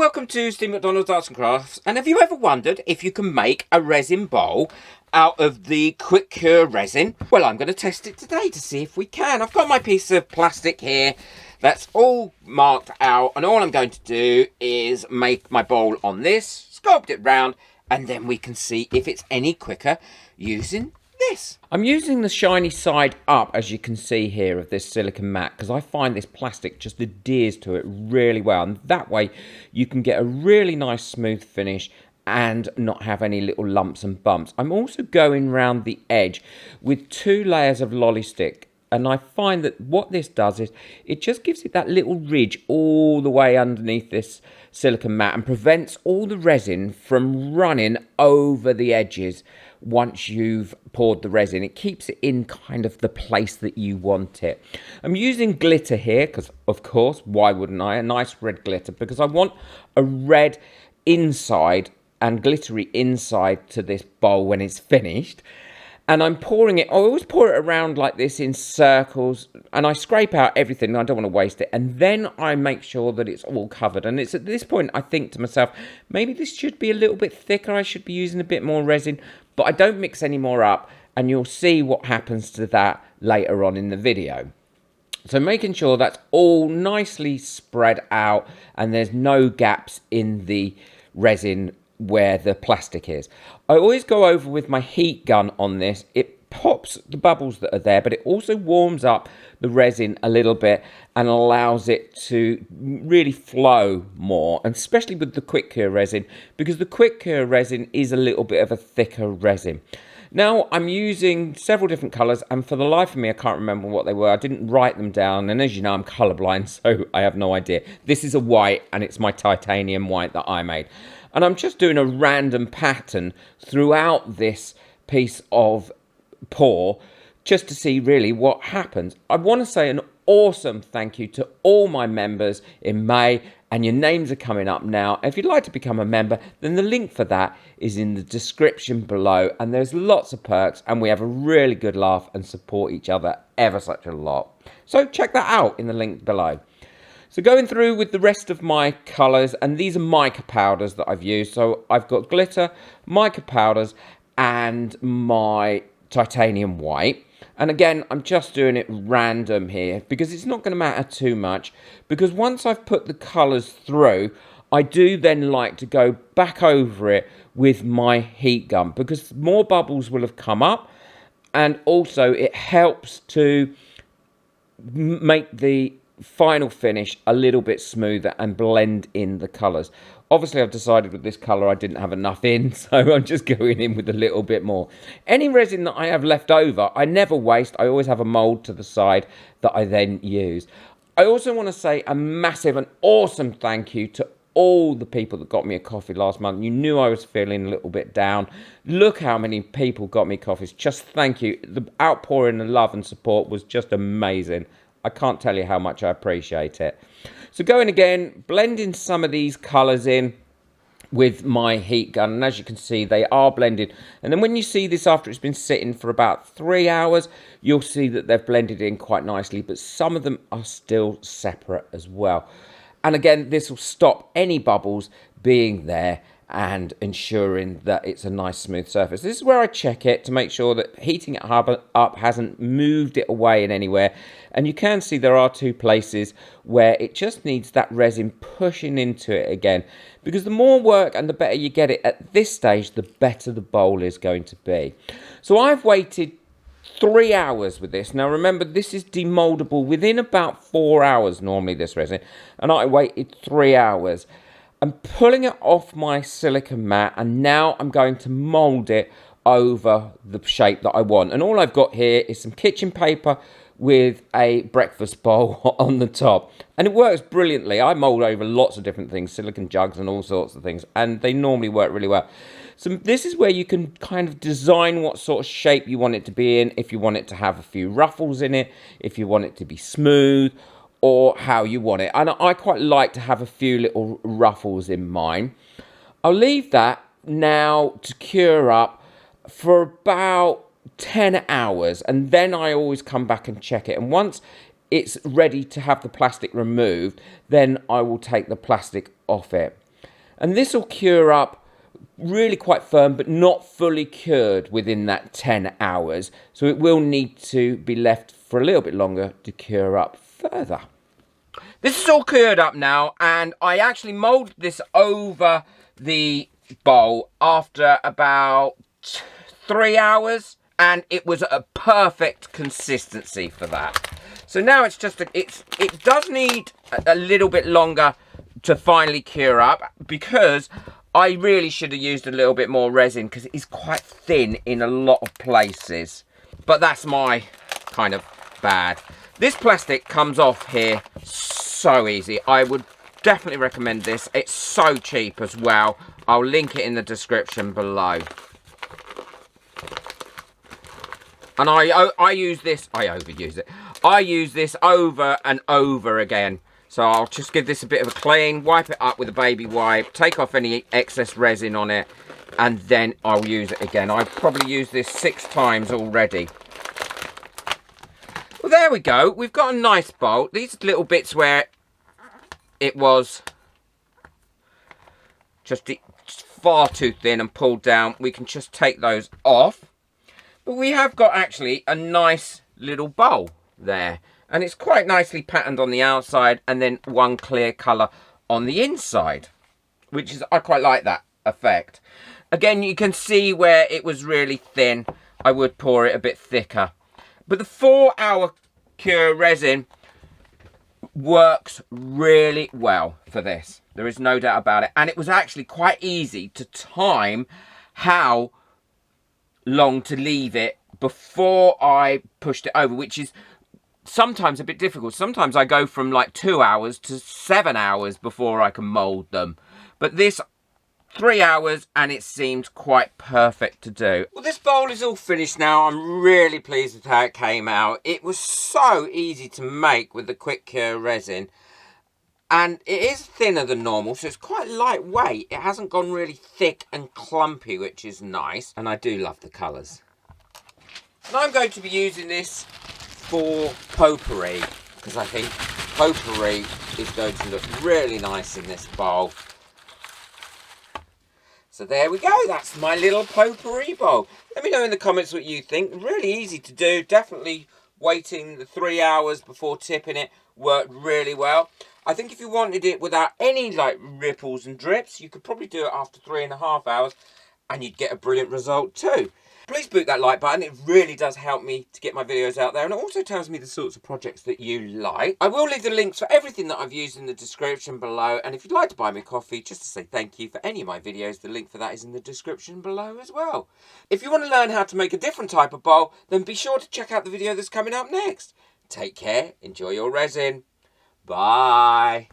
welcome to Steve McDonald's Arts and Crafts. And have you ever wondered if you can make a resin bowl out of the quick cure resin? Well, I'm going to test it today to see if we can. I've got my piece of plastic here that's all marked out, and all I'm going to do is make my bowl on this, sculpt it round, and then we can see if it's any quicker using this. I'm using the shiny side up, as you can see here, of this silicone mat, because I find this plastic just adheres to it really well, and that way you can get a really nice smooth finish and not have any little lumps and bumps. I'm also going round the edge with 2 layers of lolly stick, and I find that what this does is it just gives it that little ridge all the way underneath this silicone mat and prevents all the resin from running over the edges. Once you've poured the resin, it keeps it in kind of the place that you want it. I'm using glitter here because, of course, why wouldn't I? A nice red glitter, because I want a red inside and glittery inside to this bowl when it's finished. And I'm pouring it, I always pour it around like this in circles, and I scrape out everything, I don't want to waste it, and then I make sure that it's all covered. And it's at this point I think to myself, maybe this should be a little bit thicker, I should be using a bit more resin, but I don't mix any more up, and you'll see what happens to that later on in the video. So making sure that's all nicely spread out and there's no gaps in the resin where the plastic is. I always go over with my heat gun on this. It pops the bubbles that are there, but it also warms up the resin a little bit and allows it to really flow more, and especially with the quick cure resin, because the quick cure resin is a little bit of a thicker resin. Now I'm using several different colours, and for the life of me I can't remember what they were. I didn't write them down, and as you know I'm colourblind, so I have no idea. This is a white, and it's my titanium white that I made. And I'm just doing a random pattern throughout this piece of pour just to see really what happens. I want to say an awesome thank you to all my members in May, and your names are coming up now. If you'd like to become a member, then the link for that is in the description below, and there's lots of perks, and we have a really good laugh and support each other ever such a lot. So check that out in the link below. So going through with the rest of my colours, and these are mica powders that I've used. So I've got glitter, mica powders, and my titanium white. And again, I'm just doing it random here because it's not going to matter too much. Because once I've put the colours through, I do then like to go back over it with my heat gun, because more bubbles will have come up, and also it helps to make the final finish a little bit smoother and blend in the colours. Obviously I've decided with this colour I didn't have enough in, so I'm just going in with a little bit more. Any resin that I have left over I never waste. I always have a mould to the side that I then use. I also want to say a massive and awesome thank you to all the people that got me a coffee last month. You knew I was feeling a little bit down. Look how many people got me coffees. Just thank you. The outpouring of love and support was just amazing. I can't tell you how much I appreciate it. So going again, blending some of these colours in with my heat gun. And as you can see, they are blended. And then when you see this after it's been sitting for about 3 hours, you'll see that they've blended in quite nicely. But some of them are still separate as well. And again, this will stop any bubbles being there and ensuring that it's a nice smooth surface. This is where I check it to make sure that heating it up hasn't moved it away in anywhere. And you can see there are 2 places where it just needs that resin pushing into it again. Because the more work and the better you get it at this stage, the better the bowl is going to be. So I've waited 3 hours with this. Now remember, this is demoldable within about 4 hours normally, this resin. And I waited 3 hours. I'm pulling it off my silicone mat, and now I'm going to mould it over the shape that I want. And all I've got here is some kitchen paper with a breakfast bowl on the top. And it works brilliantly. I mould over lots of different things, silicone jugs and all sorts of things, and they normally work really well. So this is where you can kind of design what sort of shape you want it to be in, if you want it to have a few ruffles in it, if you want it to be smooth, or how you want it. And I quite like to have a few little ruffles in mine. I'll leave that now to cure up for about 10 hours, and then I always come back and check it. And once it's ready to have the plastic removed, then I will take the plastic off it. And this will cure up really quite firm, but not fully cured within that 10 hours. So it will need to be left for a little bit longer to cure up further. This is all cured up now, and I actually moulded this over the bowl after about 3 hours, and it was a perfect consistency for that. So now it's just, it does need a little bit longer to finally cure up, because I really should have used a little bit more resin, because it is quite thin in a lot of places. But that's my kind of bad. This plastic comes off here so easy. I would definitely recommend this. It's so cheap as well. I'll link it in the description below. And I use this, I overuse it. I use this over and over again. So I'll just give this a bit of a clean, wipe it up with a baby wipe, take off any excess resin on it, and then I'll use it again. I've probably used this 6 times already. Well, there we go. We've got a nice bowl. These little bits where it was just far too thin and pulled down, we can just take those off. But we have got actually a nice little bowl there. And it's quite nicely patterned on the outside, and then one clear colour on the inside, which is, I quite like that effect. Again, you can see where it was really thin. I would pour it a bit thicker. But the 4-hour cure resin works really well for this. There is no doubt about it. And it was actually quite easy to time how long to leave it before I pushed it over, which is sometimes a bit difficult. Sometimes I go from like 2 hours to 7 hours before I can mould them. But this 3 hours, and it seemed quite perfect to do. Well, this bowl is all finished now. I'm really pleased with how it came out. It was so easy to make with the quick cure resin. And it is thinner than normal, so it's quite lightweight. It hasn't gone really thick and clumpy, which is nice. And I do love the colours. And I'm going to be using this for potpourri, because I think potpourri is going to look really nice in this bowl. So there we go, that's my little potpourri bowl. Let me know in the comments what you think. Really easy to do. Definitely waiting the 3 hours before tipping it worked really well. I think if you wanted it without any like ripples and drips, you could probably do it after 3.5 hours and you'd get a brilliant result too. Please boot that like button. It really does help me to get my videos out there, and it also tells me the sorts of projects that you like. I will leave the links for everything that I've used in the description below, and if you'd like to buy me coffee just to say thank you for any of my videos, the link for that is in the description below as well. If you want to learn how to make a different type of bowl, then be sure to check out the video that's coming up next. Take care, enjoy your resin. Bye.